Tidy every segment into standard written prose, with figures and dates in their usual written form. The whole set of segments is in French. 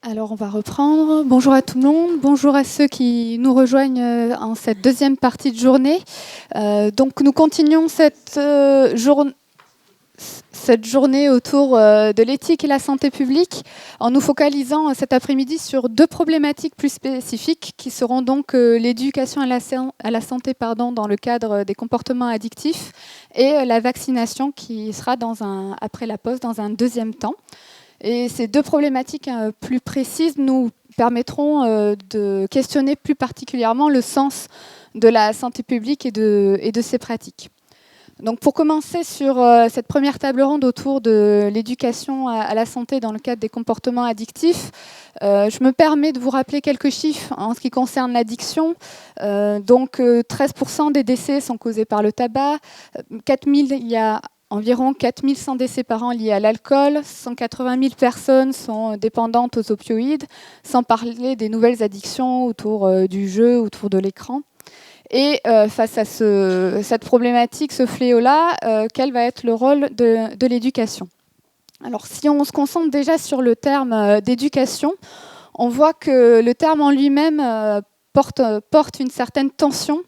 Alors on va reprendre. Bonjour à tout le monde, bonjour à ceux qui nous rejoignent en cette deuxième partie de journée. Donc nous continuons cette journée autour de l'éthique et la santé publique en nous focalisant cet après-midi sur deux problématiques plus spécifiques qui seront donc l'éducation à la santé dans le cadre des comportements addictifs et la vaccination qui sera après la pause dans un deuxième temps. Et ces deux problématiques plus précises nous permettront de questionner plus particulièrement le sens de la santé publique et de ses pratiques. Donc pour commencer sur cette première table ronde autour de l'éducation à la santé dans le cadre des comportements addictifs, je me permets de vous rappeler quelques chiffres en ce qui concerne l'addiction. Donc 13% des décès sont causés par le tabac, 4000, il y a environ 4100 décès par an liés à l'alcool, 180 000 personnes sont dépendantes aux opioïdes, sans parler des nouvelles addictions autour du jeu, autour de l'écran. Et face à cette problématique, ce fléau-là, quel va être le rôle de l'éducation ? Alors si on se concentre déjà sur le terme d'éducation, on voit que le terme en lui-même porte une certaine tension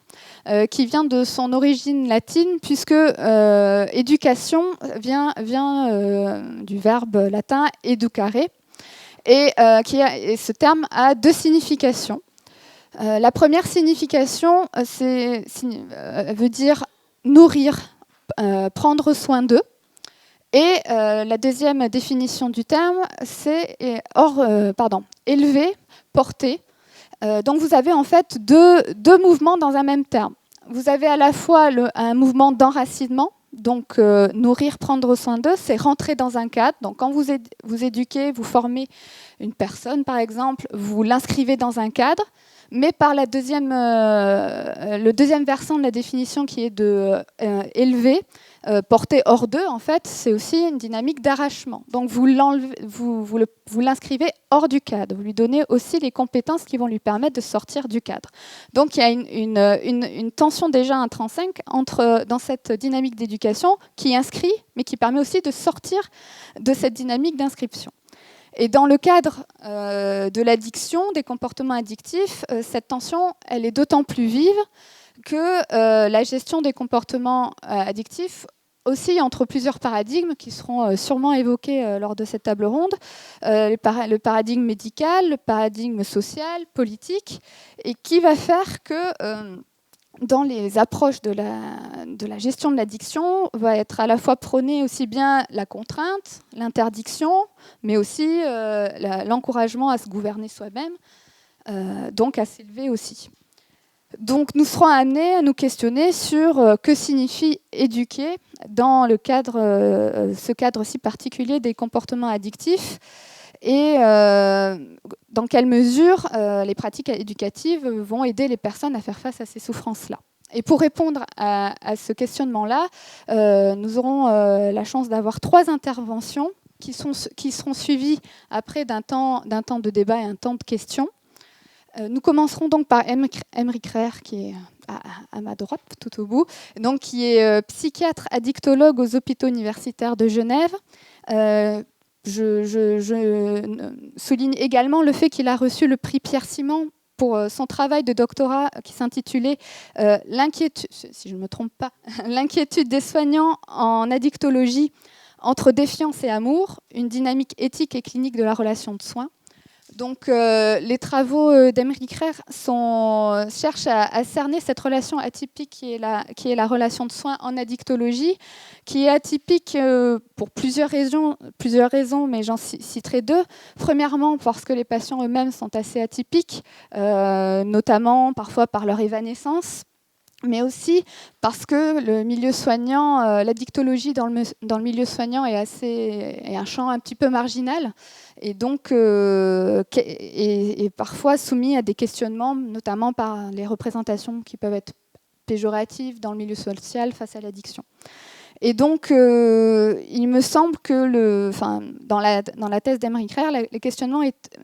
qui vient de son origine latine, puisque éducation vient du verbe latin educare, et ce terme a deux significations. La première signification veut dire nourrir, prendre soin d'eux. Et la deuxième définition du terme, c'est élever, porter. Donc vous avez en fait deux mouvements dans un même terme. Vous avez à la fois un mouvement d'enracinement, donc nourrir, prendre soin d'eux, c'est rentrer dans un cadre. Donc quand vous éduquez, vous formez une personne par exemple, vous l'inscrivez dans un cadre, mais par le deuxième versant de la définition qui est de élever, porter hors d'eux, en fait, c'est aussi une dynamique d'arrachement. Donc vous l'inscrivez hors du cadre, vous lui donnez aussi les compétences qui vont lui permettre de sortir du cadre. Donc il y a une tension déjà intrinsèque dans cette dynamique d'éducation qui inscrit, mais qui permet aussi de sortir de cette dynamique d'inscription. Et dans le cadre de l'addiction, des comportements addictifs, cette tension, elle est d'autant plus vive que la gestion des comportements addictifs oscille entre plusieurs paradigmes qui seront sûrement évoqués lors de cette table ronde. Le paradigme médical, le paradigme social, politique, et qui va faire que dans les approches de la gestion de l'addiction, va être à la fois prônée aussi bien la contrainte, l'interdiction, mais aussi l'encouragement à se gouverner soi-même, donc à s'élever aussi. Donc nous serons amenés à nous questionner sur que signifie éduquer dans ce cadre si particulier des comportements addictifs et dans quelle mesure les pratiques éducatives vont aider les personnes à faire face à ces souffrances-là. Et pour répondre à ce questionnement-là, nous aurons la chance d'avoir 3 interventions qui seront suivies après d'un temps de débat et un temps de questions. Nous commencerons donc par Aymeric Reher, qui est à ma droite, tout au bout, donc, qui est psychiatre addictologue aux hôpitaux universitaires de Genève. Je souligne également le fait qu'il a reçu le prix Pierre Simon pour son travail de doctorat qui s'intitulait l'inquiétude, si je ne me trompe pas, l'inquiétude des soignants en addictologie entre défiance et amour, une dynamique éthique et clinique de la relation de soins. Donc, les travaux d'Aymeric Reher cherchent à cerner cette relation atypique qui est la relation de soins en addictologie, qui est atypique pour plusieurs raisons, mais j'en citerai 2. Premièrement, parce que les patients eux-mêmes sont assez atypiques, notamment parfois par leur évanescence, mais aussi parce que le milieu soignant, l'addictologie dans le milieu soignant est un champ un petit peu marginal et donc est parfois soumis à des questionnements, notamment par les représentations qui peuvent être péjoratives dans le milieu social face à l'addiction. Et donc, il me semble que dans la thèse d'Emery Creer, le questionnement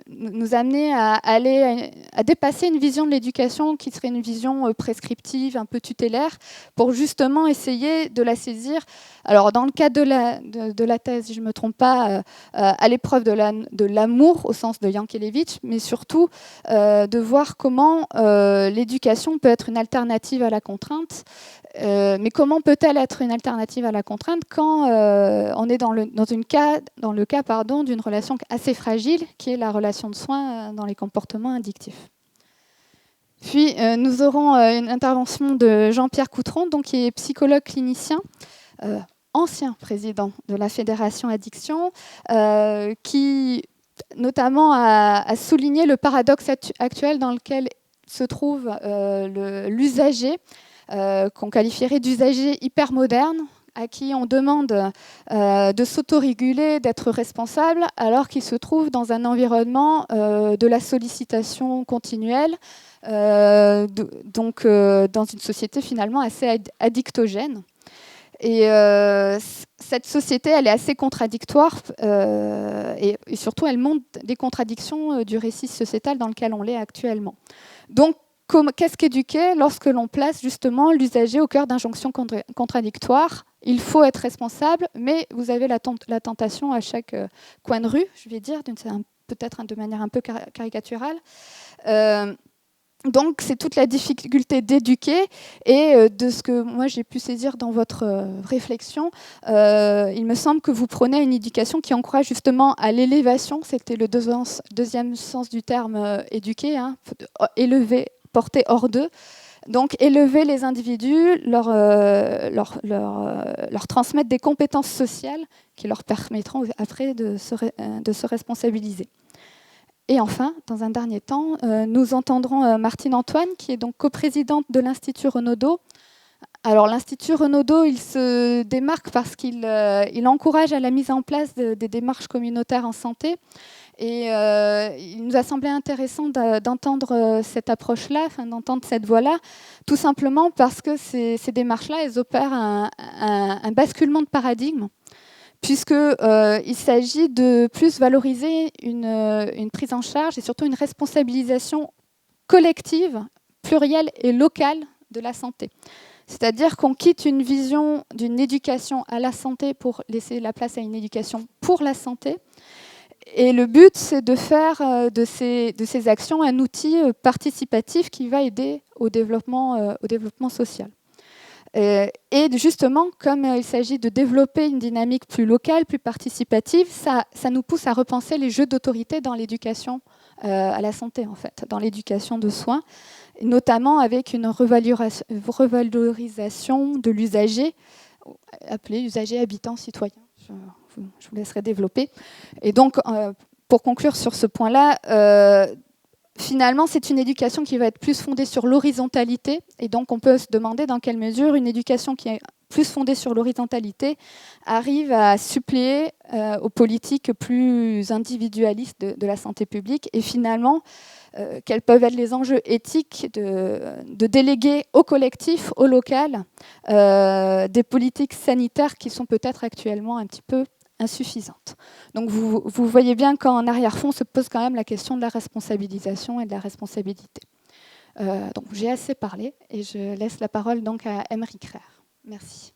nous amenait à dépasser une vision de l'éducation qui serait une vision prescriptive, un peu tutélaire, pour justement essayer de la saisir. Alors, dans le cadre de la thèse, si je ne me trompe pas, à l'épreuve de l'amour au sens de Yankelevitch, mais surtout de voir comment l'éducation peut être une alternative à la contrainte. Mais comment peut-elle être une alternative à la contrainte quand on est dans le cas d'une relation assez fragile, qui est la relation de soins dans les comportements addictifs. Puis nous aurons une intervention de Jean-Pierre Coutron, donc, qui est psychologue clinicien, ancien président de la Fédération Addiction, qui notamment a souligné le paradoxe actuel dans lequel se trouve l'usager, qu'on qualifierait d'usager hyper moderne, à qui on demande de s'autoréguler, d'être responsable, alors qu'il se trouve dans un environnement de la sollicitation continuelle, donc dans une société finalement assez addictogène. Et cette société, elle est assez contradictoire et surtout, elle montre des contradictions du récit sociétal dans lequel on l'est actuellement. Donc, qu'est-ce qu'éduquer lorsque l'on place justement l'usager au cœur d'injonctions contradictoires? Il faut être responsable, mais vous avez la tentation à chaque coin de rue, je vais dire, peut-être de manière un peu caricaturale. Donc, c'est toute la difficulté d'éduquer et de ce que moi j'ai pu saisir dans votre réflexion. Il me semble que vous prenez une éducation qui encourage justement à l'élévation. C'était le deuxième sens du terme éduquer, hein, élever, porter hors d'eux. Donc, élever les individus, leur transmettre des compétences sociales qui leur permettront après de se responsabiliser. Et enfin, dans un dernier temps, nous entendrons Martine Antoine, qui est donc coprésidente de l'Institut Renaudot. Alors, l'Institut Renaudot, il se démarque parce qu'il encourage à la mise en place des démarches communautaires en santé. Et il nous a semblé intéressant d'entendre cette approche-là, d'entendre cette voie-là, tout simplement parce que ces démarches-là, elles opèrent un basculement de paradigme, puisqu'il s'agit de plus valoriser une prise en charge et surtout une responsabilisation collective, plurielle et locale de la santé. C'est-à-dire qu'on quitte une vision d'une éducation à la santé pour laisser la place à une éducation pour la santé. Et le but, c'est de faire de ces actions un outil participatif qui va aider au développement social. Et justement, comme il s'agit de développer une dynamique plus locale, plus participative, ça nous pousse à repenser les jeux d'autorité dans l'éducation à la santé, en fait, dans l'éducation de soins, notamment avec une revalorisation de l'usager, appelé usager habitant citoyen. Je vous laisserai développer. Et donc, pour conclure sur ce point-là, finalement, c'est une éducation qui va être plus fondée sur l'horizontalité. Et donc, on peut se demander dans quelle mesure une éducation qui est plus fondée sur l'horizontalité arrive à suppléer aux politiques plus individualistes de la santé publique. Et finalement, quels peuvent être les enjeux éthiques de déléguer au collectif, au local, des politiques sanitaires qui sont peut-être actuellement un petit peu insuffisantes. Donc vous voyez bien qu'en arrière-fond se pose quand même la question de la responsabilisation et de la responsabilité. Donc j'ai assez parlé et je laisse la parole donc à Emery Creer. Merci.